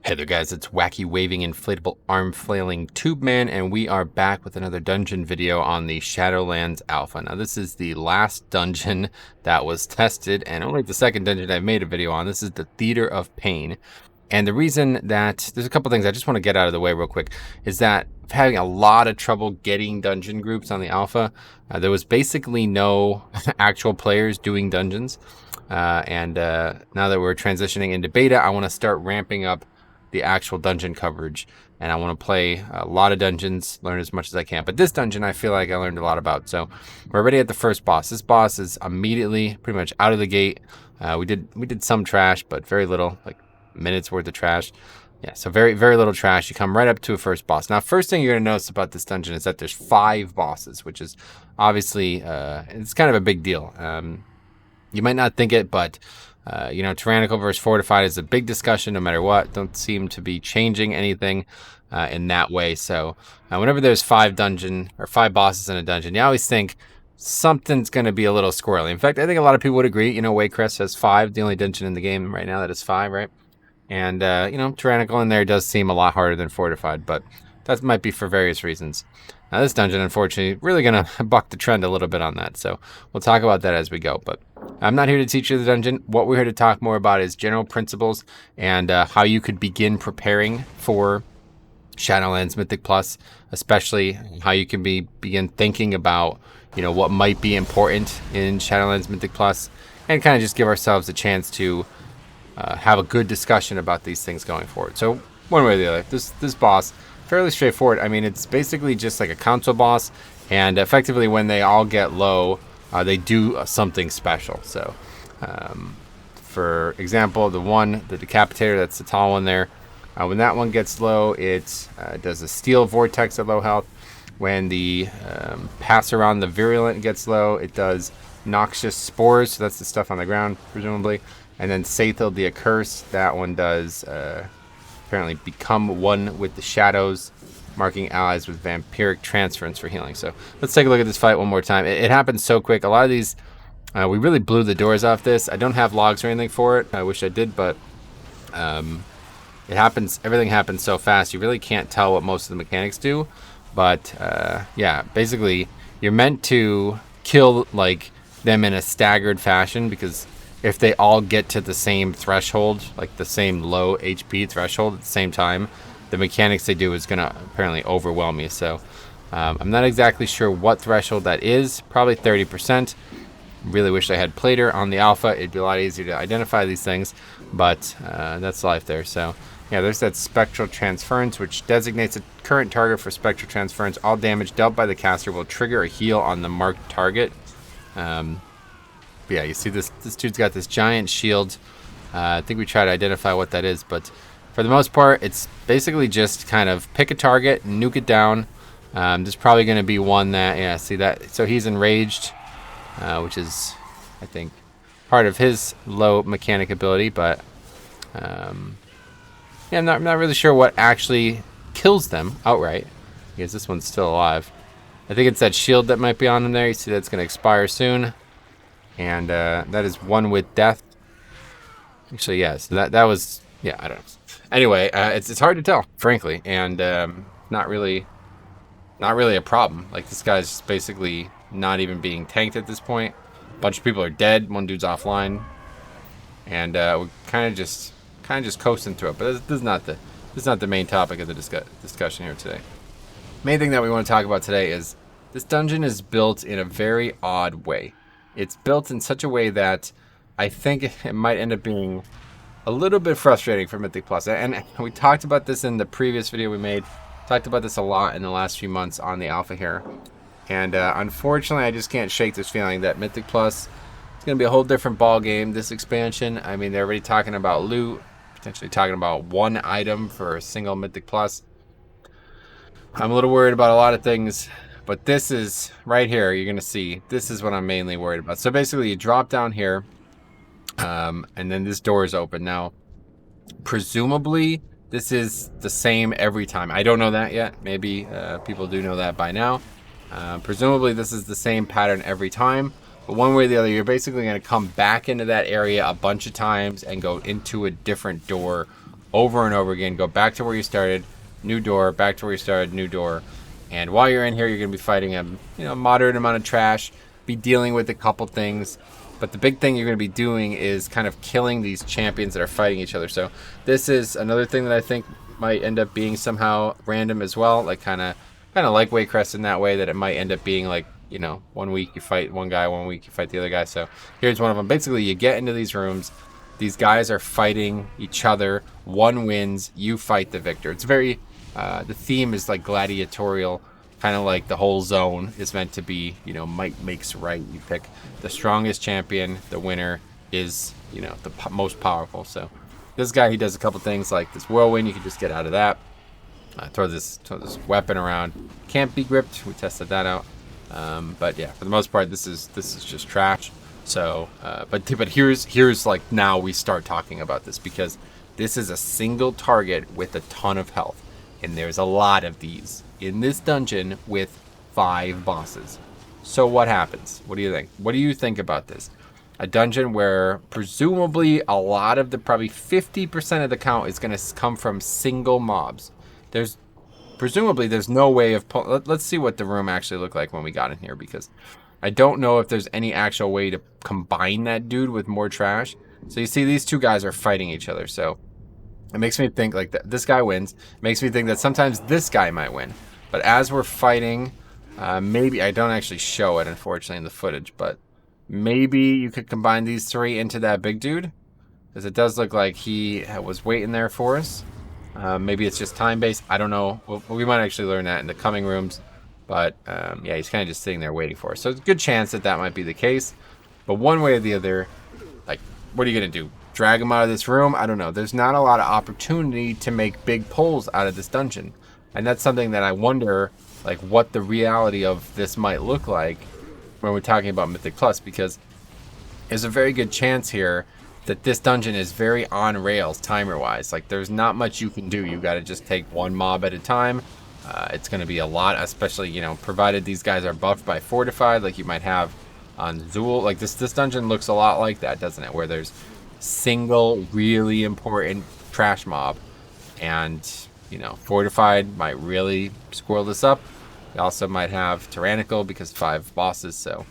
Hey there guys, it's Wacky Waving Inflatable Arm Flailing Tube Man, and we are back with another dungeon video on the Shadowlands Alpha. Now this is the last dungeon that was tested, and only the second dungeon I've made a video on. This is the Theater of Pain. And the reason that, there's a couple things I just want to get out of the way real quick, is that I'm having a lot of trouble getting dungeon groups on the Alpha. There was basically no actual players doing dungeons. Now that we're transitioning into beta, I want to start ramping up the actual dungeon coverage, and I want to play a lot of dungeons, learn as much as I can. But this dungeon I feel like I learned a lot about. So we're already at the first boss. This boss is immediately pretty much out of the gate. We did some trash, but very little, like minutes worth of trash. Yeah, so very little trash. You come right up to a first boss. Now, first thing you're going to notice about this dungeon is that there's 5 bosses, which is obviously it's kind of a big deal. You might not think it, but you know, tyrannical versus fortified is a big discussion no matter what. Don't seem to be changing anything in that way. So whenever there's 5 bosses in a dungeon, you always think something's going to be a little squirrely. In fact, I think a lot of people would agree. You know, Waycrest has 5, the only dungeon in the game right now that is 5, right? And you know, tyrannical in there does seem a lot harder than fortified, but that might be for various reasons. Now this dungeon, unfortunately, really going to buck the trend a little bit on that. So we'll talk about that as we go. But I'm not here to teach you the dungeon. What we're here to talk more about is general principles and how you could begin preparing for Shadowlands Mythic Plus, especially how you can begin thinking about, you know, what might be important in Shadowlands Mythic Plus, and kind of just give ourselves a chance to have a good discussion about these things going forward. So one way or the other, this boss, fairly straightforward. I mean, it's basically just like a console boss, and effectively when they all get low, they do something special. So for example, the decapitator, that's the tall one there, when that one gets low, it does a steel vortex at low health. When the pass around the virulent gets low, it does noxious spores, so that's the stuff on the ground presumably. And then Scythe the accursed, that one does apparently become one with the shadows, marking allies with vampiric transference for healing. So let's take a look at this fight one more time. It happens so quick. A lot of these, we really blew the doors off this. I don't have logs or anything for it. I wish I did, but it happens. Everything happens so fast. You really can't tell what most of the mechanics do. But yeah, basically you're meant to kill like them in a staggered fashion, because if they all get to the same threshold, like the same low HP threshold at the same time, the mechanics they do is going to apparently overwhelm you. So I'm not exactly sure what threshold that is. Probably 30%. Really wish I had Plater on the alpha. It'd be a lot easier to identify these things, but that's life there. So yeah, there's that Spectral Transference, which designates a current target for Spectral Transference. All damage dealt by the caster will trigger a heal on the marked target. Yeah, you see this dude's got this giant shield. I think we try to identify what that is, but for the most part, it's basically just kind of pick a target, nuke it down. There's probably going to be one that, yeah, see that? So he's enraged, which is, I think, part of his low mechanic ability, but yeah, I'm not really sure what actually kills them outright, because this one's still alive. I think it's that shield that might be on him there. You see that's going to expire soon. And that is one with death. Actually, yes, that was, yeah, I don't know. Anyway, it's hard to tell, frankly, and not really a problem. Like, this guy's just basically not even being tanked at this point. A bunch of people are dead. One dude's offline, and we're kind of just coasting through it. But this is not the main topic of the discussion here today. Main thing that we want to talk about today is this dungeon is built in a very odd way. It's built in such a way that I think it might end up being a little bit frustrating for Mythic Plus. And we talked about this in the previous video we made. Talked about this a lot in the last few months on the alpha here. And unfortunately, I just can't shake this feeling that Mythic Plus is going to be a whole different ball game this expansion. I mean, they're already talking about loot, potentially talking about one item for a single Mythic Plus. I'm a little worried about a lot of things. But this is, right here, you're going to see, this is what I'm mainly worried about. So basically, you drop down here, and then this door is open. Now, presumably, this is the same every time. I don't know that yet. Maybe people do know that by now. Presumably, this is the same pattern every time. But one way or the other, you're basically going to come back into that area a bunch of times and go into a different door over and over again. Go back to where you started, new door, back to where you started, new door. And while you're in here, you're going to be fighting a moderate amount of trash, be dealing with a couple things. But the big thing you're going to be doing is kind of killing these champions that are fighting each other. So this is another thing that I think might end up being somehow random as well. Like kind of like Waycrest in that way, that it might end up being like, 1 week you fight one guy, 1 week you fight the other guy. So here's one of them. Basically, you get into these rooms. These guys are fighting each other. One wins, you fight the victor. It's very, the theme is like gladiatorial. Kind of like the whole zone is meant to be, might makes right. You pick the strongest champion, the winner is, the most powerful. So this guy, he does a couple things like this whirlwind. You can just get out of that. Throw this weapon around. Can't be gripped. We tested that out. But yeah, for the most part, this is just trash. So, but here's like now we start talking about this, because this is a single target with a ton of health, and there's a lot of these in this dungeon with 5 bosses. So what happens? What do you think? What do you think about this? A dungeon where presumably a lot of probably 50% of the count is going to come from single mobs. Presumably there's no way of let's see what the room actually looked like when we got in here, because I don't know if there's any actual way to combine that dude with more trash. So you see these two guys are fighting each other. So it makes me think like this guy wins. It makes me think that sometimes this guy might win. But as we're fighting, maybe I don't actually show it, unfortunately, in the footage, but maybe you could combine these 3 into that big dude, because it does look like he was waiting there for us. Maybe it's just time-based. I don't know. We might actually learn that in the coming rooms. But, yeah, he's kind of just sitting there waiting for us. So it's a good chance that might be the case. But one way or the other, like, what are you going to do? Drag him out of this room? I don't know. There's not a lot of opportunity to make big pulls out of this dungeon. And that's something that I wonder, like, what the reality of this might look like when we're talking about Mythic Plus, because there's a very good chance here that this dungeon is very on rails timer-wise. Like, there's not much you can do. You got to just take one mob at a time. It's going to be a lot, especially, provided these guys are buffed by Fortified, like you might have on Zool. Like, this dungeon looks a lot like that, doesn't it? Where there's single, really important trash mob. And, Fortified might really squirrel this up. We also might have Tyrannical, because 5 bosses, so...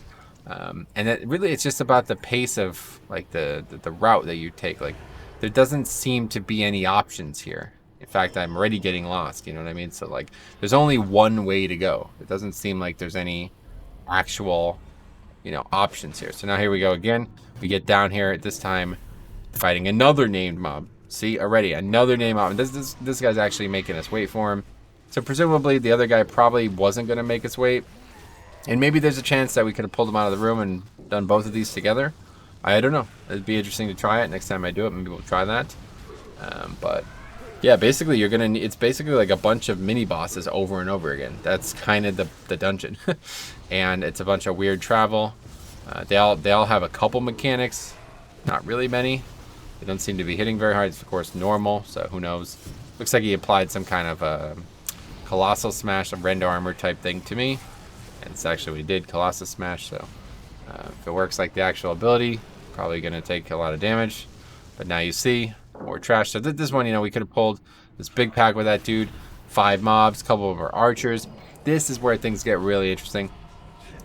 and it's just about the pace of, like, the route that you take. Like, there doesn't seem to be any options here. In fact, I'm already getting lost, you know what I mean? So, like, there's only one way to go. It doesn't seem like there's any actual, options here. So now here we go again. We get down here at this time fighting another named mob. See, already another named mob. And this guy's actually making us wait for him. So presumably the other guy probably wasn't going to make us wait. And maybe there's a chance that we could have pulled him out of the room and done both of these together. I don't know. It'd be interesting to try it. Next time I do it, maybe we'll try that. But... yeah, basically it's basically like a bunch of mini bosses over and over again. That's kind of the dungeon. And it's a bunch of weird travel. They all have a couple mechanics, not really many. They don't seem to be hitting very hard. It's of course normal, so who knows. Looks like he applied some kind of Colossal Smash, a rend armor type thing to me. And it's actually what he did, Colossal Smash, so if it works like the actual ability, probably gonna take a lot of damage. But now you see more trash. So this one, we could have pulled this big pack with that dude, 5 mobs, a couple of our archers. This is where things get really interesting.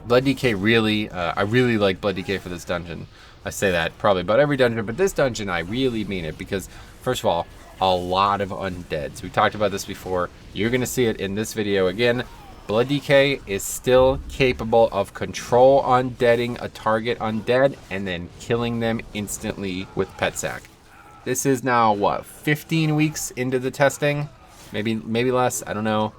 Blood DK really, I really like Blood DK for this dungeon. I say that probably about every dungeon, but this dungeon I really mean it, because first of all, a lot of undeads. We talked about this before. You're gonna see it in this video again. Blood DK is still capable of control undeading a target undead and then killing them instantly with Pet Sack. This is now, what, 15 weeks into the testing? Maybe less, I don't know.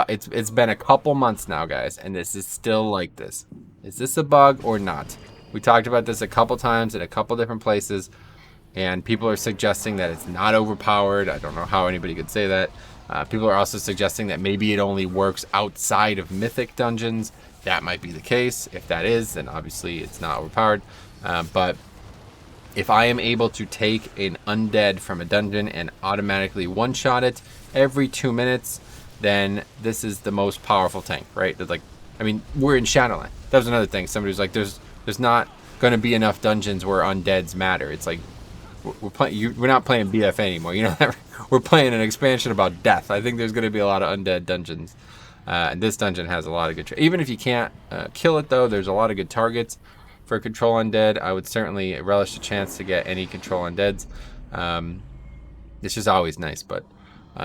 It's been a couple months now, guys, and this is still like this. Is this a bug or not? We talked about this a couple times in a couple different places, and people are suggesting that it's not overpowered. I don't know how anybody could say that. People are also suggesting that maybe it only works outside of Mythic dungeons. That might be the case. If that is, then obviously it's not overpowered. But if I am able to take an undead from a dungeon and automatically one-shot it every 2 minutes, then this is the most powerful tank, right? Like, I mean, we're in Shadowlands. That was another thing. Somebody was like, there's not going to be enough dungeons where undeads matter. It's like, we're not playing BF anymore. You know, we're playing an expansion about death. I think there's going to be a lot of undead dungeons. And this dungeon has a lot of good... Even if you can't kill it, though, there's a lot of good targets for control undead. I would certainly relish the chance to get any control undeads. It's just always nice, but...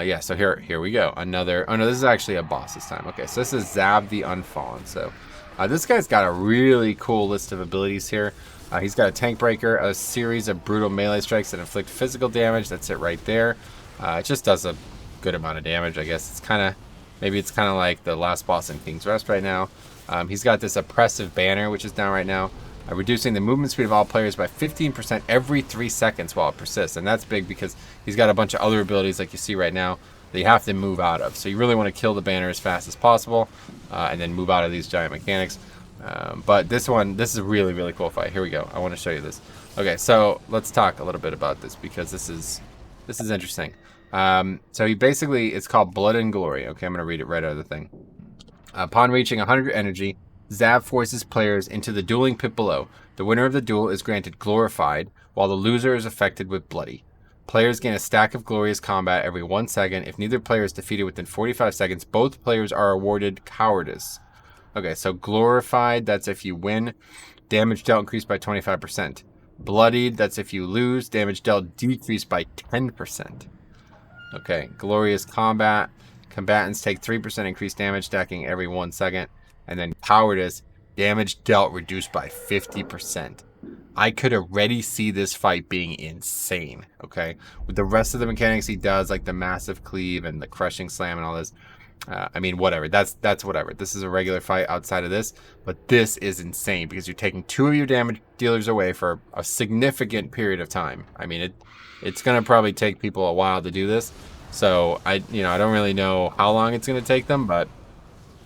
yeah, so here we go. Another... Oh, no, this is actually a boss this time. Okay, so this is Zab the Unfallen. So this guy's got a really cool list of abilities here. He's got a tank breaker, a series of brutal melee strikes that inflict physical damage. That's it right there. It just does a good amount of damage, I guess. It's kind of... Maybe it's kind of like the last boss in King's Rest right now. He's got this oppressive banner, which is down right now, reducing the movement speed of all players by 15% every 3 seconds while it persists. And that's big because he's got a bunch of other abilities like you see right now that you have to move out of. So you really want to kill the banner as fast as possible and then move out of these giant mechanics. But this is a really, really cool fight. Here we go. I want to show you this. Okay, so let's talk a little bit about this because this is interesting. So he basically, it's called Blood and Glory. Okay, I'm going to read it right out of the thing. Upon reaching 100 energy, Zab forces players into the dueling pit below. The winner of the duel is granted Glorified, while the loser is affected with Bloody. Players gain a stack of Glorious Combat every 1 second. If neither player is defeated within 45 seconds, both players are awarded Cowardice. Okay, so Glorified, that's if you win. Damage dealt increased by 25%. Bloodied, that's if you lose. Damage dealt decreased by 10%. Okay, Glorious Combat. Combatants take 3% increased damage, stacking every 1 second. And then Cowardice, damage dealt reduced by 50%. I could already see this fight being insane, okay? With the rest of the mechanics he does, like the Massive Cleave and the Crushing Slam and all this. I mean, whatever. That's whatever. This is a regular fight outside of this. But this is insane because you're taking 2 of your damage dealers away for a significant period of time. I mean, it's going to probably take people a while to do this. So, I don't really know how long it's going to take them. But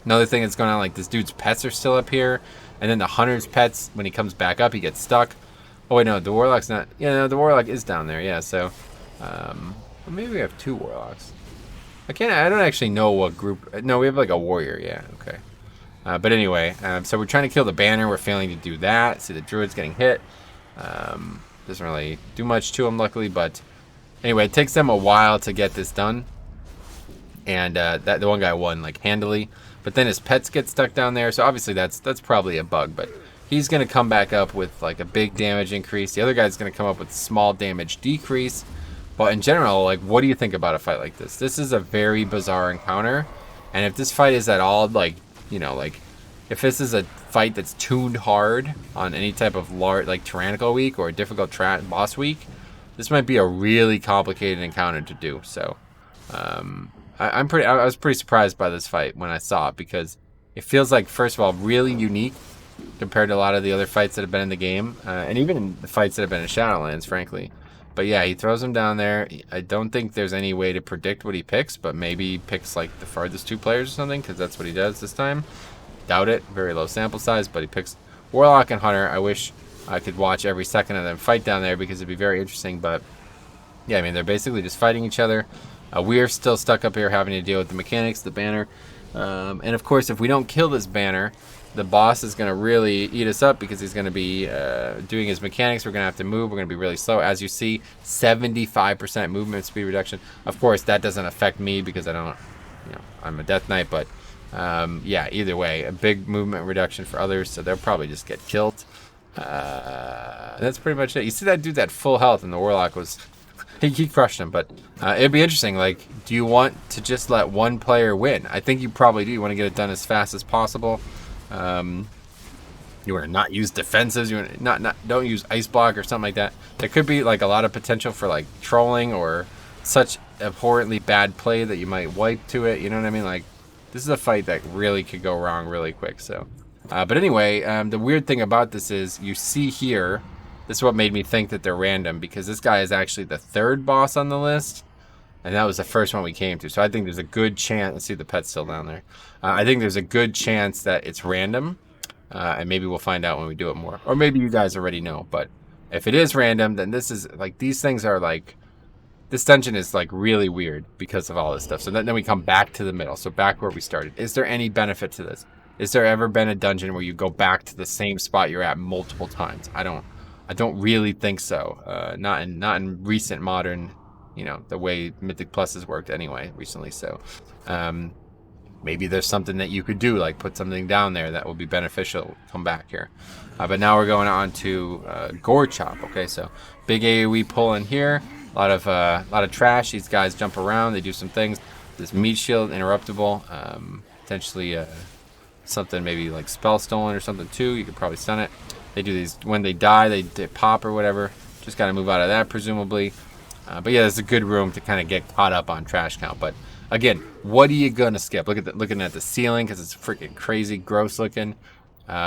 another thing that's going on, like this dude's pets are still up here. And then the hunter's pets, when he comes back up, he gets stuck. Oh, wait, no, the Warlock's not... Yeah, no, the Warlock is down there, yeah, so... maybe we have 2 Warlocks. I don't actually know what group... No, we have like a warrior, yeah, okay. But anyway, so we're trying to kill the banner. We're failing to do that. See, the druid's getting hit. Doesn't really do much to him, luckily, but... Anyway, it takes them a while to get this done. And the one guy won, like, handily. But then his pets get stuck down there, so obviously that's probably a bug, but... He's going to come back up with like a big damage increase. The other guy's going to come up with small damage decrease. But in general, like, what do you think about a fight like this? This is a very bizarre encounter. And if this fight is at all, like, like, if this is a fight that's tuned hard on any type of large, like, tyrannical week or a difficult boss week, this might be a really complicated encounter to do. So, I was pretty surprised by this fight when I saw it because it feels like, first of all, really unique compared to a lot of the other fights that have been in the game, and even the fights that have been in Shadowlands, frankly. But yeah, he throws him down there. I don't think there's any way to predict what he picks, but maybe he picks like the farthest 2 players or something, because that's what he does this time. Doubt it. Very low sample size, but he picks Warlock and Hunter. I wish I could watch every second of them fight down there because it'd be very interesting, but yeah, I mean, they're basically just fighting each other. We're still stuck up here having to deal with the mechanics, the banner. And of course, if we don't kill this banner, the boss is going to really eat us up because he's going to be doing his mechanics. We're going to have to move. We're going to be really slow. As you see, 75% movement speed reduction. Of course, that doesn't affect me because I don't, I'm a Death Knight. But yeah, either way, a big movement reduction for others. So they'll probably just get killed. That's pretty much it. You see that dude's at full health and the Warlock was... He crushed him, but it'd be interesting. Like, do you want to just let one player win? I think you probably do. You want to get it done as fast as possible. You want to not use defensives. You want to don't use ice block or something like that. There could be like a lot of potential for like trolling or such abhorrently bad play that you might wipe to it. You know what I mean? Like, this is a fight that really could go wrong really quick. So, but anyway, the weird thing about this is you see here. This is what made me think that they're random because this guy is actually the 3rd boss on the list. And that was the first one we came to. So I think there's a good chance... Let's see, the pet's still down there. I think there's a good chance that it's random. And maybe we'll find out when we do it more. Or maybe you guys already know. But if it is random, then this is... Like, these things are like... This dungeon is like really weird because of all this stuff. So then we come back to the middle. So back where we started. Is there any benefit to this? Is there ever been a dungeon where you go back to the same spot you're at multiple times? I I don't really think so. Not in recent modern, you know, the way Mythic Plus has worked anyway recently. So maybe there's something that you could do, like put something down there that will be beneficial. Come back here. But now we're going on to Gore Chop. Okay, so big AoE pull in here. A lot of trash. These guys jump around. They do some things. This meat shield, interruptible. Potentially something maybe like spell stolen or something too. You could probably stun it. They do these when they die. They pop or whatever. Just got to move out of that presumably. But yeah, there's a good room to kind of get caught up on trash count. But again, what are you gonna skip? Looking at the ceiling because it's freaking crazy, gross looking.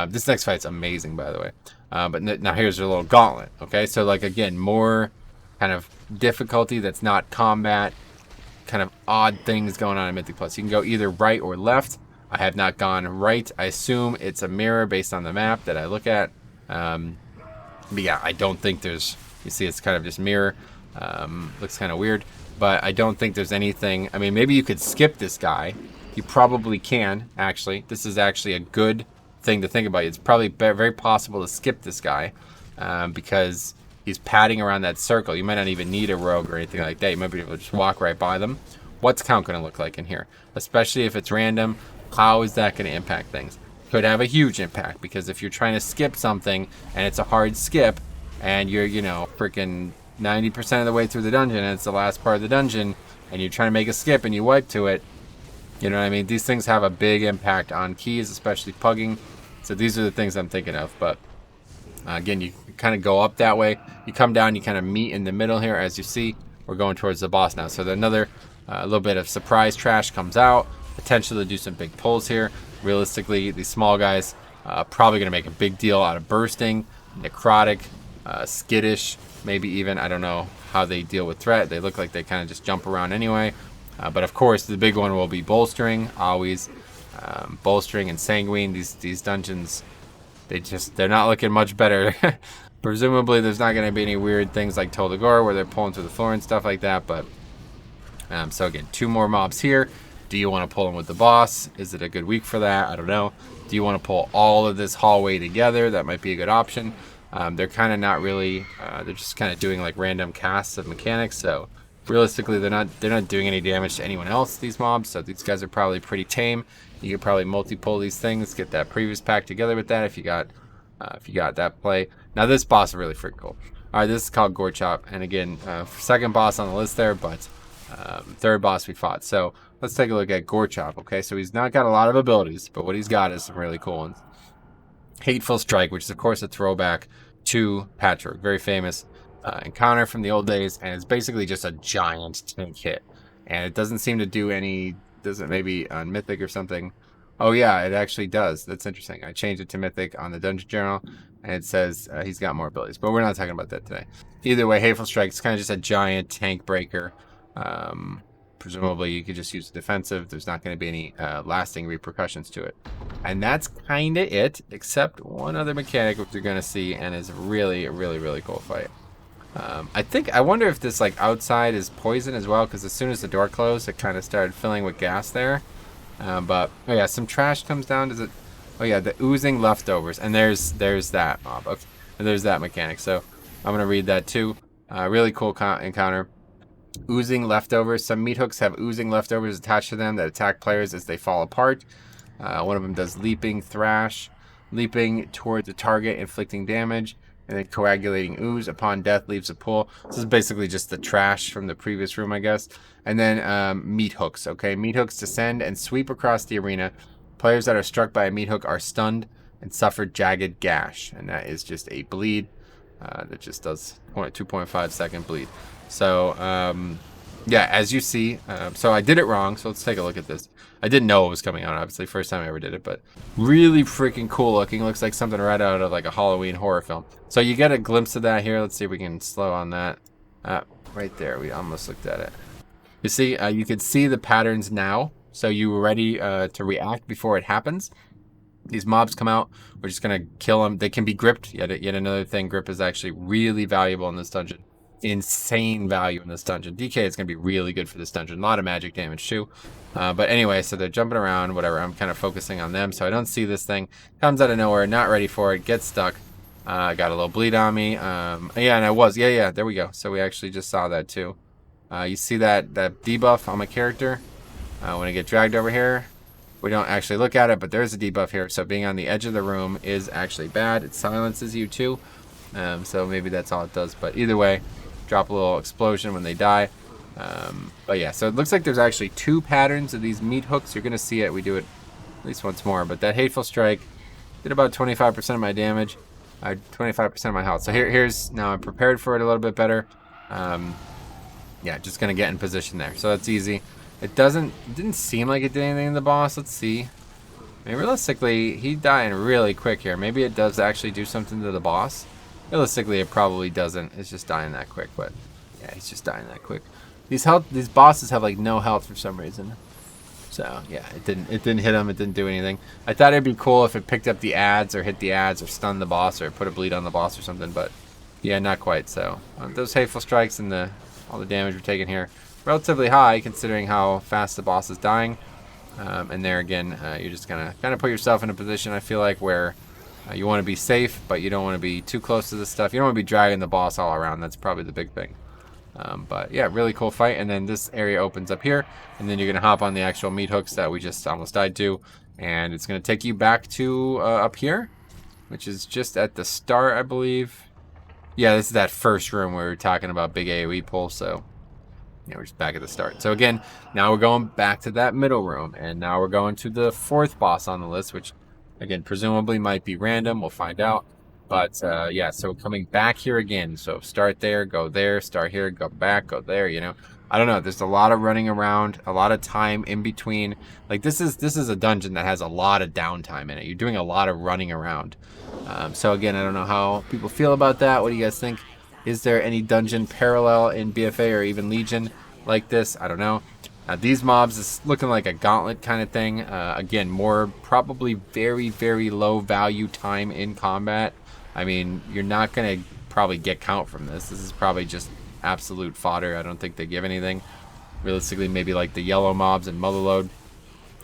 This next fight's amazing, by the way. But now here's a little gauntlet. Okay, so like again, more kind of difficulty that's not combat. Kind of odd things going on in Mythic Plus. You can go either right or left. I have not gone right. I assume it's a mirror based on the map that I look at. But yeah, I don't think there's. You see, it's kind of just mirror. Looks kind of weird, but I don't think there's anything. I mean, maybe you could skip this guy. You probably can, actually. This is actually a good thing to think about. It's probably very possible to skip this guy because he's padding around that circle. You might not even need a rogue or anything like that. You might be able to just walk right by them. What's count going to look like in here? Especially if it's random, how is that going to impact things? Could have a huge impact because if you're trying to skip something and it's a hard skip and you're, you know, freaking 90% of the way through the dungeon and it's the last part of the dungeon and you're trying to make a skip and you wipe to it, you know what I mean? These things have a big impact on keys, especially pugging. So these are the things I'm thinking of. But again, you kind of go up that way. You come down, you kind of meet in the middle here. As you see, we're going towards the boss now. So another little bit of surprise trash comes out. Potential to do some big pulls here. Realistically, these small guys probably going to make a big deal out of bursting, necrotic, skittish, maybe even. I don't know how they deal with threat. They look like they kind of just jump around anyway. But of course, the big one will be bolstering. Always bolstering and sanguine. These dungeons, they're not looking much better. Presumably, there's not going to be any weird things like Toll de Gore where they're pulling through the floor and stuff like that. But so again, 2 more mobs here. Do you want to pull them with the boss? Is it a good week for that? I don't know. Do you want to pull all of this hallway together? That might be a good option. They're kind of not really. They're just kind of doing like random casts of mechanics. So realistically, they're not doing any damage to anyone else. These mobs. So these guys are probably pretty tame. You could probably multi-pull these things. Get that previous pack together with that if you got that play. Now this boss is really freaking cool. All right, this is called Gore Chop, and again, second boss on the list there, but third boss we fought. So let's take a look at Gore Chop. Okay, so he's not got a lot of abilities, but what he's got is some really cool ones. Hateful Strike, which is of course a throwback to Patchwork, very famous encounter from the old days, and it's basically just a giant tank hit, and it doesn't seem to do any. Does it maybe on Mythic or something? Oh yeah, it actually does. That's interesting. I changed it to Mythic on the Dungeon Journal, and it says he's got more abilities, but we're not talking about that today. Either way, Hateful Strike is kind of just a giant tank breaker. Presumably you could just use defensive. There's not going to be any lasting repercussions to it. And that's kind of it, except one other mechanic which you're going to see, and is really, really, really cool fight. I wonder if this like outside is poison as well, because as soon as the door closed, it kind of started filling with gas there. But oh yeah, some trash comes down. Does it? Oh yeah, the oozing leftovers, and there's that mob. Okay. And there's that mechanic. So I'm gonna read that too. Really cool encounter. Oozing leftovers. Some meat hooks have oozing leftovers attached to them that attack players as they fall apart. One of them does leaping thrash, leaping towards the target, inflicting damage. And then coagulating ooze upon death leaves a pool. This is basically just the trash from the previous room, I guess. And then meat hooks. Okay, meat hooks descend and sweep across the arena. Players that are struck by a meat hook are stunned and suffer jagged gash, and that is just a bleed. That just does 2.5 second bleed. So yeah, as you see, so I did it wrong. So let's take a look at this. I didn't know it was coming out, obviously, first time I ever did it, but really freaking cool looking. Looks like something right out of like a Halloween horror film. So you get a glimpse of that here. Let's see if we can slow on that. Right there, we almost looked at it. You see, you can see the patterns now. So you were ready to react before it happens. These mobs come out. We're just gonna kill them. They can be gripped. Yet another thing. Grip is actually really valuable in this dungeon. Insane value in this dungeon. DK is going to be really good for this dungeon. A lot of magic damage too. But anyway, so they're jumping around, whatever. I'm kind of focusing on them. So I don't see this thing. Comes out of nowhere, not ready for it, gets stuck. I got a little bleed on me. Yeah, and I was. Yeah, there we go. So we actually just saw that too. You see that debuff on my character? When I get dragged over here, we don't actually look at it, but there's a debuff here. So being on the edge of the room is actually bad. It silences you too. So maybe that's all it does. But either way, drop a little explosion when they die. But yeah, so it looks like there's actually 2 patterns of these meat hooks. You're going to see it. We do it at least once more. But that Hateful Strike did about 25% of my damage. 25% of my health. So here's now I'm prepared for it a little bit better. Yeah, just gonna get in position there. So that's easy. It didn't seem like it did anything to the boss. Let's see. I mean, realistically, he's dying really quick here. Maybe it does actually do something to the boss. Realistically, it probably doesn't. It's just dying that quick. But yeah, he's just dying that quick. These bosses have like no health for some reason. So yeah, it didn't hit him. It didn't do anything. I thought it'd be cool if it picked up the ads or hit the ads or stunned the boss or put a bleed on the boss or something. But yeah, not quite. So those Hateful Strikes and all the damage we're taking here, relatively high considering how fast the boss is dying. And there again, you're just gonna kind of put yourself in a position, I feel like, where you want to be safe, but you don't want to be too close to this stuff. You don't want to be dragging the boss all around. That's probably the big thing. But yeah, really cool fight. And then this area opens up here, and then you're gonna hop on the actual meat hooks that we just almost died to, and it's gonna take you back to up here, which is just at the start, I believe. Yeah, this is that first room where we were talking about big AoE pull. So yeah, we're just back at the start. So again, now we're going back to that middle room, and now we're going to the 4th boss on the list, which again presumably might be random. We'll find out. But yeah, so coming back here again. So start there, go there, start here, go back, go there. You know, I don't know. There's a lot of running around, a lot of time in between. Like this is a dungeon that has a lot of downtime in it. You're doing a lot of running around. So again, I don't know how people feel about that. What do you guys think? Is there any dungeon parallel in BFA or even Legion like this? I don't know. These mobs is looking like a gauntlet kind of thing. Again, more probably very, very low value time in combat. I mean, you're not going to probably get count from this. This is probably just absolute fodder. I don't think they give anything. Realistically, maybe like the yellow mobs and Mother Load.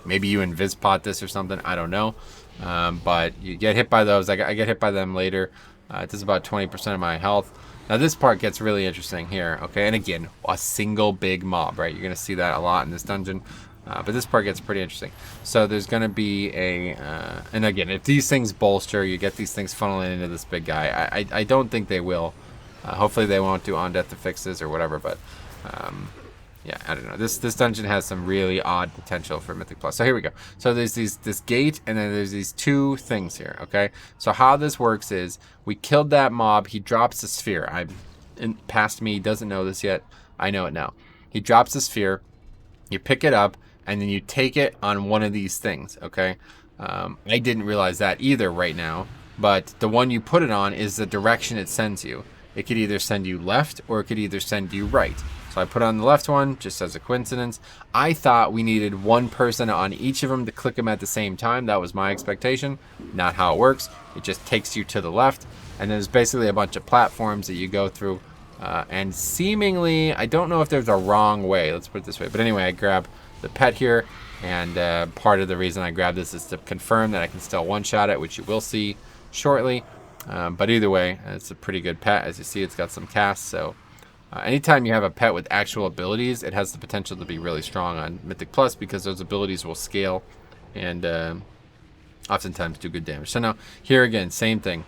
Maybe you invis-pot this or something. I don't know. But you get hit by those. I get hit by them later. It does about 20% of my health. Now this part gets really interesting here. Okay, and again, a single big mob, right? You're going to see that a lot in this dungeon. But this part gets pretty interesting. So there's going to be a... and again, if these things bolster, you get these things funneling into this big guy. I don't think they will. Hopefully they won't do on death to fixes or whatever, but... yeah, I don't know. This dungeon has some really odd potential for Mythic Plus. So here we go. So there's this gate, and then there's these 2 things here, okay? So how this works is, we killed that mob. He drops a sphere. Past me, he doesn't know this yet. I know it now. He drops a sphere. You pick it up, and then you take it on one of these things, okay? I didn't realize that either right now, but the one you put it on is the direction it sends you. It could either send you left, or it could either send you right. So I put on the left one, just as a coincidence. I thought we needed one person on each of them to click them at the same time. That was my expectation. Not how it works. It just takes you to the left. And there's basically a bunch of platforms that you go through. And seemingly, I don't know if there's a wrong way. Let's put it this way. But anyway, I grab the pet here. And part of the reason I grabbed this is to confirm that I can still one-shot it, which you will see shortly. But either way, it's a pretty good pet. As you see, it's got some casts, so... anytime you have a pet with actual abilities, it has the potential to be really strong on Mythic Plus because those abilities will scale and oftentimes do good damage. So now, here again, same thing.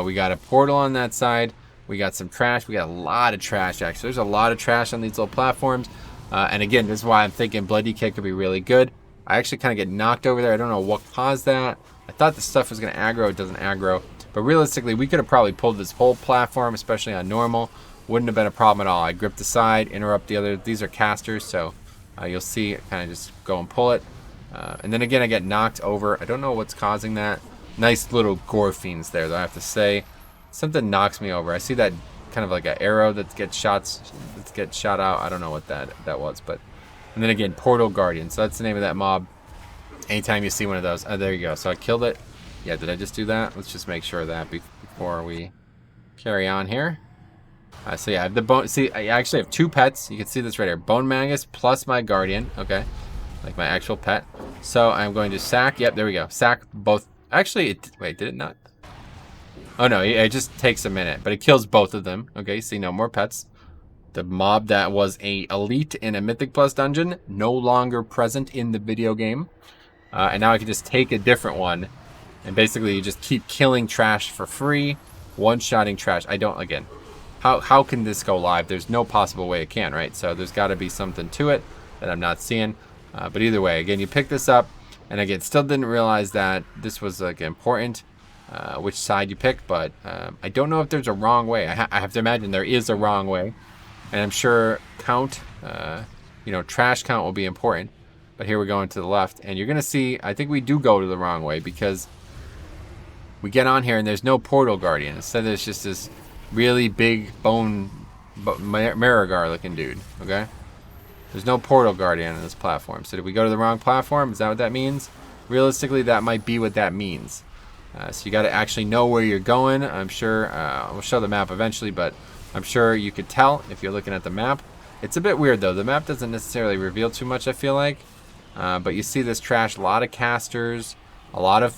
We got a portal on that side. We got some trash. We got a lot of trash, actually. There's a lot of trash on these little platforms. And again, this is why I'm thinking Bloody Kick could be really good. I actually kind of get knocked over there. I don't know what caused that. I thought the stuff was going to aggro. It doesn't aggro. But realistically, we could have probably pulled this whole platform, especially on normal. Wouldn't have been a problem at all. I grip the side, interrupt the other. These are casters, so you'll see kind of just go and pull it. And then again, I get knocked over. I don't know what's causing that. Nice little gore fiends there, though, I have to say. Something knocks me over. I see that kind of like an arrow that gets shot out. I don't know what that was, but... And then again, Portal Guardian. So that's the name of that mob. Anytime you see one of those. Oh, there you go. So I killed it. Yeah, did I just do that? Let's just make sure of that before we carry on here. So yeah, I have the bone. See, I actually have 2 pets. You can see this right here: Bone Magus plus my Guardian. Okay, like my actual pet. So I'm going to sack. Yep, there we go. Sack both. Actually, wait, did it not? Oh no, it just takes a minute, but it kills both of them. Okay, see, no more pets. The mob that was a elite in a Mythic Plus dungeon, no longer present in the video game. And now I can just take a different one, and basically you just keep killing trash for free, one-shotting trash. I don't, again, how can this go live? There's no possible way it can, right? So there's got to be something to it that I'm not seeing. But either way, again, you pick this up, and again, still didn't realize that this was like important, which side you pick. But I don't know if there's a wrong way. I have to imagine there is a wrong way, and I'm sure count, trash count will be important. But here we're going to the left, and you're gonna see, I think we do go to the wrong way because we get on here and there's no portal guardian. Instead, there's just this really big bone Marigar looking dude. Okay, there's no portal guardian on this platform. So did we go to the wrong platform? Is that what that means? Realistically, that might be what that means. So you got to actually know where you're going. I'm sure we'll show the map eventually, but I'm sure you could tell if you're looking at the map. It's a bit weird though. The map doesn't necessarily reveal too much, I feel like. But you see this trash, a lot of casters, a lot of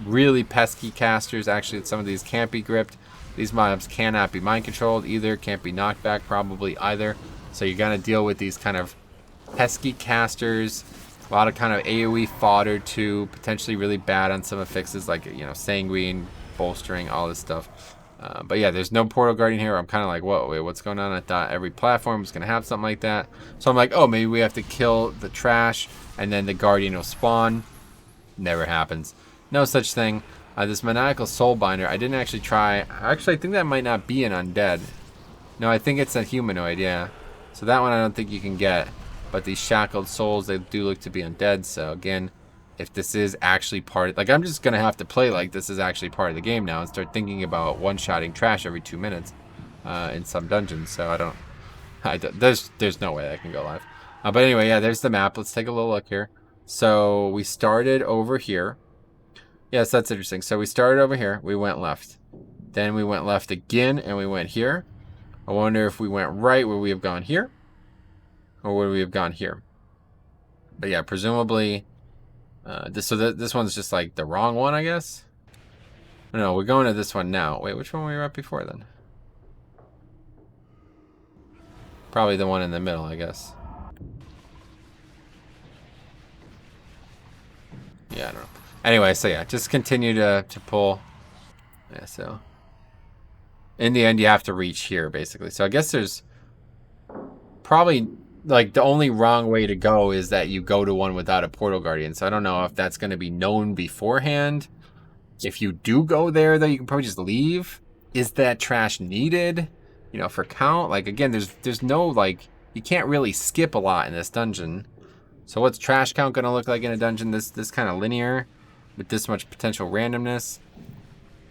really pesky casters. Actually, some of these can't be gripped. These mobs cannot be mind controlled either, can't be knocked back probably either. So you're gonna deal with these kind of pesky casters, a lot of kind of AoE fodder too, potentially really bad on some affixes like, sanguine, bolstering, all this stuff. But yeah, there's no portal guardian here. I'm kind of like, whoa, wait, what's going on? I thought every platform was going to have something like that. So I'm like, oh, maybe we have to kill the trash and then the guardian will spawn. Never happens. No such thing. This maniacal soulbinder, I didn't actually try. Actually, I think that might not be an undead. No, I think it's a humanoid, yeah. So that one I don't think you can get. But these shackled souls, they do look to be undead. So again, if this is actually part of, like, I'm just gonna have to play like this is actually part of the game now and start thinking about one-shotting trash every 2 minutes in some dungeons. So there's no way that can go live. But anyway, yeah, there's the map. Let's take a little look here. So we started over here. Yes, that's interesting. So we started over here. We went left. Then we went left again, and we went here. I wonder if we went right, where we have gone here, or would we have gone here? But yeah, presumably. This one's just like the wrong one, I guess. No, we're going to this one now. Wait, which one were we at before then? Probably the one in the middle, I guess. Yeah, I don't know. Anyway, so yeah, just continue to pull. Yeah, so in the end, you have to reach here, basically. So I guess there's probably, like, the only wrong way to go is that you go to one without a portal guardian. So I don't know if that's going to be known beforehand. If you do go there, though, you can probably just leave. Is that trash needed, for count? Like, again, there's no, like, you can't really skip a lot in this dungeon. So what's trash count going to look like in a dungeon this kind of linear with this much potential randomness?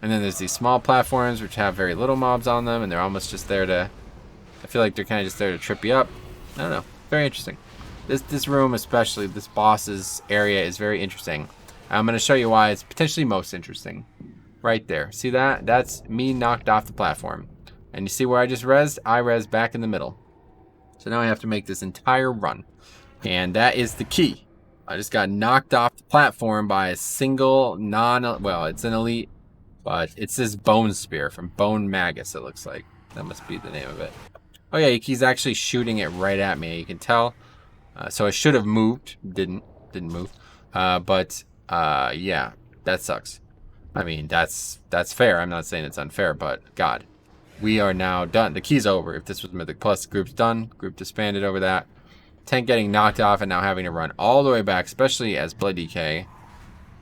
And then there's these small platforms which have very little mobs on them, and they're almost just there to, I feel like they're kind of just there to trip you up. I don't know. Very interesting. This room, especially this boss's area, is very interesting. I'm going to show you why it's potentially most interesting. Right there. See that? That's me knocked off the platform. And you see where I just rezzed? I rezzed back in the middle. So now I have to make this entire run. And that is the key. I just got knocked off the platform by a single well, it's an elite, but it's this bone spear from Bone Magus, it looks like. That must be the name of it. Oh yeah, he's actually shooting it right at me. You can tell. So I should have moved. Didn't move. Yeah, that sucks. I mean, that's fair. I'm not saying it's unfair, but God, we are now done. The key's over. If this was Mythic Plus, the group's done. Group disbanded over that. Tank getting knocked off and now having to run all the way back, especially as Blood DK.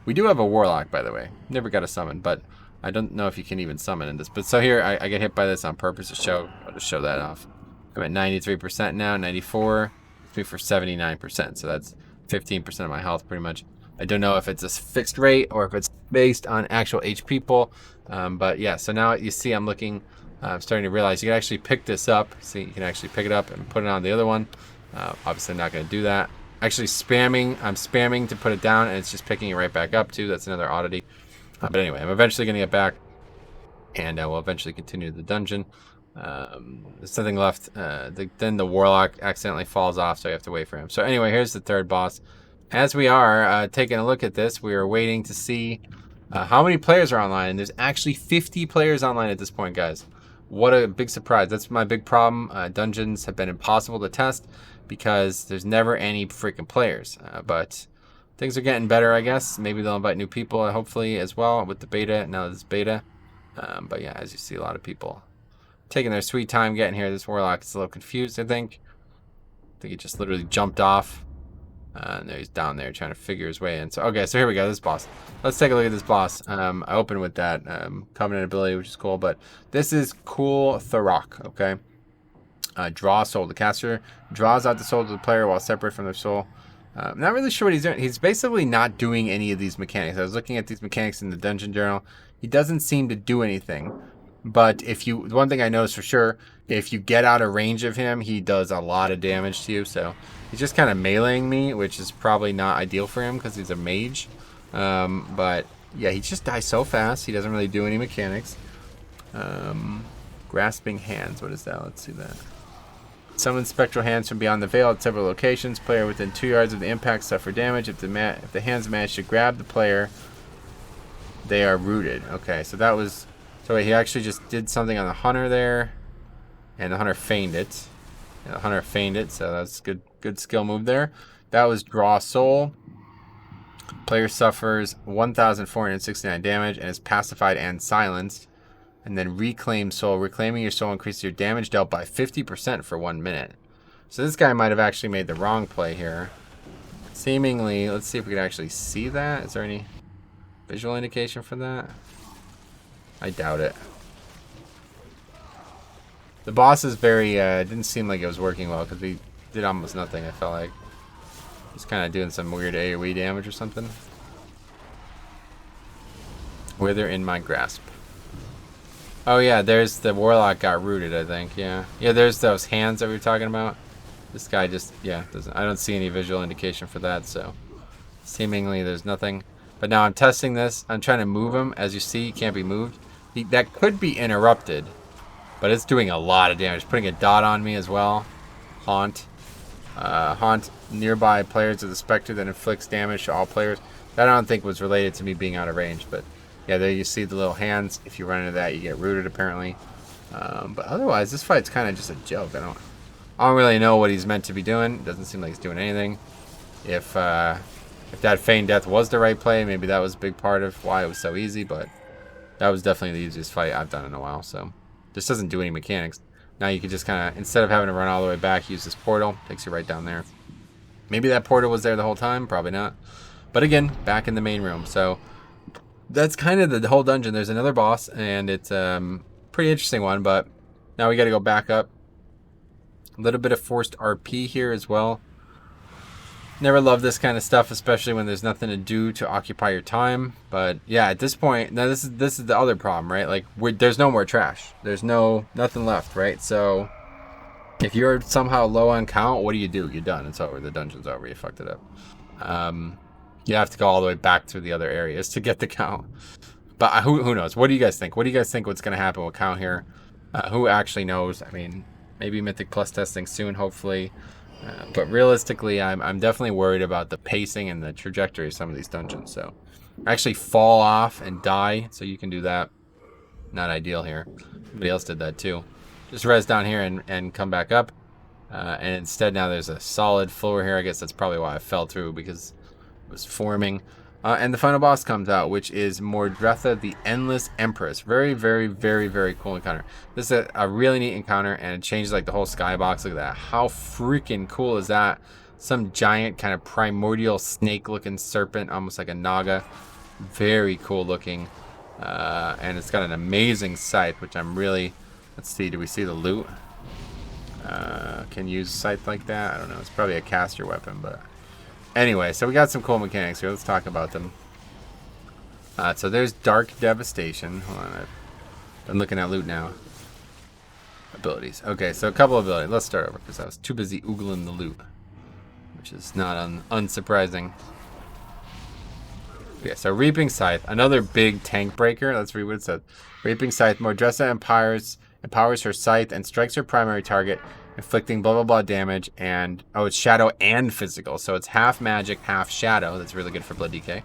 We do have a Warlock, by the way. Never got a summon, but I don't know if you can even summon in this. But so here, I get hit by this on purpose to show that off. I'm at 93% now, 94, for 79%. So that's 15% of my health, pretty much. I don't know if it's a fixed rate or if it's based on actual HP pull. But yeah, so now you see I'm looking, I'm starting to realize you can actually pick this up. See, you can actually pick it up and put it on the other one. Obviously, I'm not going to do that. Actually, I'm spamming to put it down, and it's just picking it right back up, too. That's another oddity. But anyway, I'm eventually going to get back, and we'll eventually continue the dungeon. There's something left. Then the Warlock accidentally falls off, so you have to wait for him. So anyway, here's the third boss. As we are taking a look at this, we are waiting to see How many players are online? There's actually 50 players online at this point, guys. What a big surprise. That's my big problem. Dungeons have been impossible to test because there's never any freaking players. But things are getting better, I guess. Maybe they'll invite new people, hopefully, as well with the beta. Now this beta. But yeah, as you see, a lot of people taking their sweet time getting here. This Warlock is a little confused, I think. I think he just literally jumped off. And he's down there trying to figure his way in. So, okay, so here we go, this boss. Let's take a look at this boss. I opened with that Covenant ability, which is cool. But this is Cool Thorok, okay? Draw soul. The caster draws out the soul of the player while separate from their soul. I'm not really sure what he's doing. He's basically not doing any of these mechanics. I was looking at these mechanics in the dungeon journal. He doesn't seem to do anything. But if you, one thing I noticed for sure, if you get out of range of him, he does a lot of damage to you. So he's just kind of meleeing me, which is probably not ideal for him because he's a mage. But yeah, he just dies so fast. He doesn't really do any mechanics. Grasping hands. What is that? Let's see that. Summon spectral hands from beyond the veil at several locations. Player within 2 yards of the impact suffer damage. If the hands manage to grab the player, they are rooted. Okay, so that was... So wait, he actually just did something on the hunter there. And the hunter feigned it. And the hunter feigned it, so that's good skill move there. That was Draw Soul. Player suffers 1,469 damage and is pacified and silenced. And then Reclaim Soul. Reclaiming your soul increases your damage dealt by 50% for 1 minute. So this guy might have actually made the wrong play here. Seemingly, let's see if we can actually see that. Is there any visual indication for that? I doubt it. The boss is very, didn't seem like it was working well because we did almost nothing, I felt like. Just kind of doing some weird AoE damage or something. Wither in my grasp. Oh yeah, there's the Warlock got rooted, I think, yeah. Yeah, there's those hands that we were talking about. This guy just, yeah, doesn't, I don't see any visual indication for that, so. Seemingly there's nothing. But now I'm testing this. I'm trying to move him. As you see, he can't be moved. That could be interrupted. But it's doing a lot of damage. Putting a dot on me as well. Haunt. Haunt nearby players of the Spectre that inflicts damage to all players. That I don't think was related to me being out of range. But yeah, there you see the little hands. If you run into that, you get rooted apparently. But otherwise, this fight's kind of just a joke. I don't really know what he's meant to be doing. Doesn't seem like he's doing anything. If that feigned death was the right play, maybe that was a big part of why it was so easy. But that was definitely the easiest fight I've done in a while. So this doesn't do any mechanics. Now you can just kind of, instead of having to run all the way back, use this portal. Takes you right down there. Maybe that portal was there the whole time. Probably not. But again, back in the main room. So that's kind of the whole dungeon. There's another boss, and it's a pretty interesting one. But now we got to go back up. A little bit of forced RP here as well. Never love this kind of stuff, especially when there's nothing to do to occupy your time. But yeah, at this point, now this is the other problem, right? Like there's no more trash. There's nothing left, right? So if you're somehow low on count, what do? You're done. It's over. The dungeon's over. You fucked it up. You have to go all the way back to the other areas to get the count. But who knows? What do you guys think? What do you guys think what's going to happen with count here? Who actually knows? I mean, maybe Mythic Plus testing soon, hopefully. But realistically, I'm definitely worried about the pacing and the trajectory of some of these dungeons. So actually fall off and die, so you can do that. Not ideal here. Somebody else did that too. Just res down here and come back up. And instead now there's a solid floor here. I guess that's probably why I fell through, because it was forming. And the final boss comes out, which is Mordretha, the Endless Empress. Very, very, very, very cool encounter. This is a really neat encounter, and it changes like the whole skybox. Look at that. How freaking cool is that? Some giant kind of primordial snake-looking serpent, almost like a naga. Very cool looking. And it's got an amazing scythe, which I'm really... Let's see, do we see the loot? Can use scythe like that? I don't know. It's probably a caster weapon, but... Anyway, so we got some cool mechanics here. Let's talk about them. So there's Dark Devastation. Hold on, I'm looking at loot now. Abilities. Okay, so a couple of abilities. Let's start over, because I was too busy oogling the loot, which is not unsurprising. Okay, so Reaping Scythe, another big tank breaker. Let's read what it says. Reaping Scythe. Mordretha empowers her scythe and strikes her primary target, inflicting blah blah blah damage, and it's shadow and physical, so it's half magic, half shadow. That's really good for blood DK.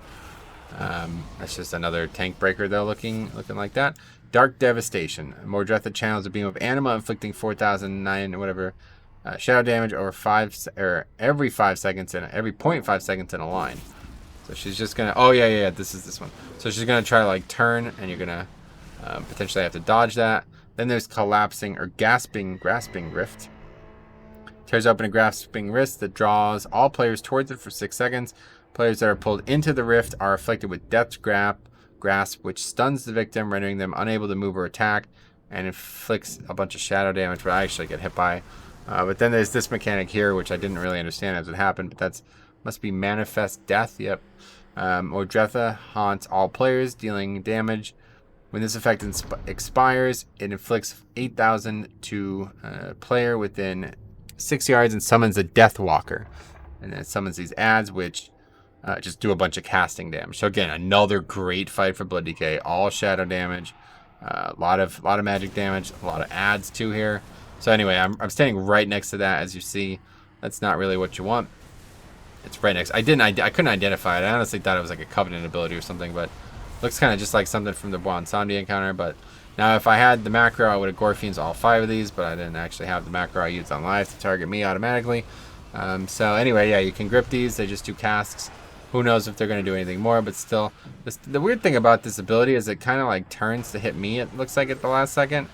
That's just another tank breaker though, looking like that. Dark Devastation. Mordretha channels a beam of anima, inflicting 4,009 whatever shadow damage over every 5 seconds in every 0.5 seconds in a line. So she's just gonna. Oh yeah. This is this one. So she's gonna try to like turn, and you're gonna potentially have to dodge that. Then there's Collapsing or Grasping Rift. Tears open a Grasping Rift that draws all players towards it for 6 seconds. Players that are pulled into the rift are afflicted with Death's Grasp, which stuns the victim, rendering them unable to move or attack, and inflicts a bunch of shadow damage, which I actually get hit by. But then there's this mechanic here, which I didn't really understand as it happened, but that's must be Manifest Death. Yep. Mordretha haunts all players, dealing damage. When this effect expires, it inflicts 8,000 to a player within 6 yards and summons a Death Walker. And then it summons these ads, which just do a bunch of casting damage. So again, another great fight for Blood DK. All shadow damage, a lot of magic damage, a lot of ads too here. So anyway, I'm standing right next to that, as you see. That's not really what you want. It's right next. I couldn't identify it. I honestly thought it was like a Covenant ability or something, but looks kind of just like something from the Bwansamdi encounter. But now if I had the macro, I would have Gorfians all 5 of these, but I didn't actually have the macro I used on live to target me automatically. So anyway, yeah, you can grip these. They just do casks. Who knows if they're going to do anything more, but still. The weird thing about this ability is it kind of like turns to hit me, it looks like, at the last second.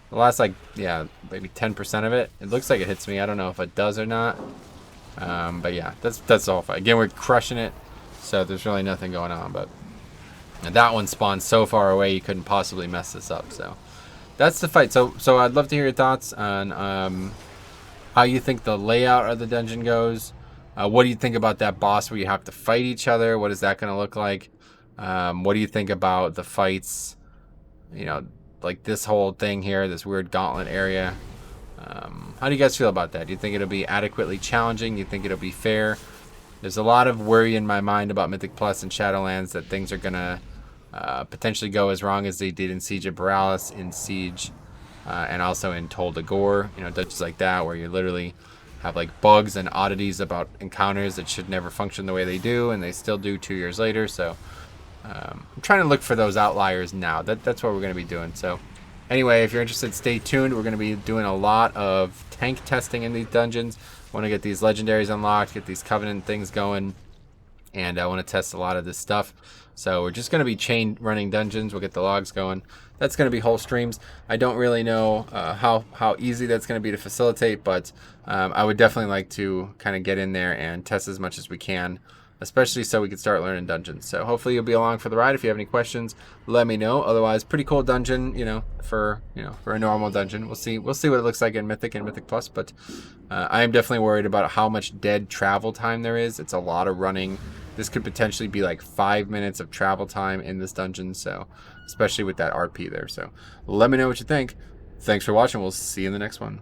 The last, like, yeah, maybe 10% of it. It looks like it hits me. I don't know if it does or not. But yeah, that's the whole fight. Again, we're crushing it, so there's really nothing going on. But that one spawned so far away, you couldn't possibly mess this up. So that's the fight. So I'd love to hear your thoughts on how you think the layout of the dungeon goes. What do you think about that boss where you have to fight each other? What is that going to look like? What do you think about the fights? You know, like this whole thing here, this weird gauntlet area. How do you guys feel about that? Do you think it'll be adequately challenging? Do you think it'll be fair? There's a lot of worry in my mind about Mythic Plus and Shadowlands that things are going to potentially go as wrong as they did in Siege of Borealis, in Siege, and also in Tol de Gore. You know, dungeons like that where you literally have like bugs and oddities about encounters that should never function the way they do, and they still do 2 years later. So I'm trying to look for those outliers now. That's what we're going to be doing. So anyway, if you're interested, stay tuned. We're going to be doing a lot of tank testing in these dungeons. I want to get these legendaries unlocked, get these Covenant things going, and I want to test a lot of this stuff. So we're just going to be chain running dungeons. We'll get the logs going. That's going to be whole streams. I don't really know how easy that's going to be to facilitate, but I would definitely like to kind of get in there and test as much as we can, especially so we can start learning dungeons. So hopefully you'll be along for the ride. If you have any questions, let me know. Otherwise, pretty cool dungeon, for a normal dungeon. We'll see what it looks like in Mythic and Mythic Plus, but I am definitely worried about how much dead travel time there is. It's a lot of running. This could potentially be like 5 minutes of travel time in this dungeon, so especially with that RP there. So let me know what you think. Thanks for watching. We'll see you in the next one.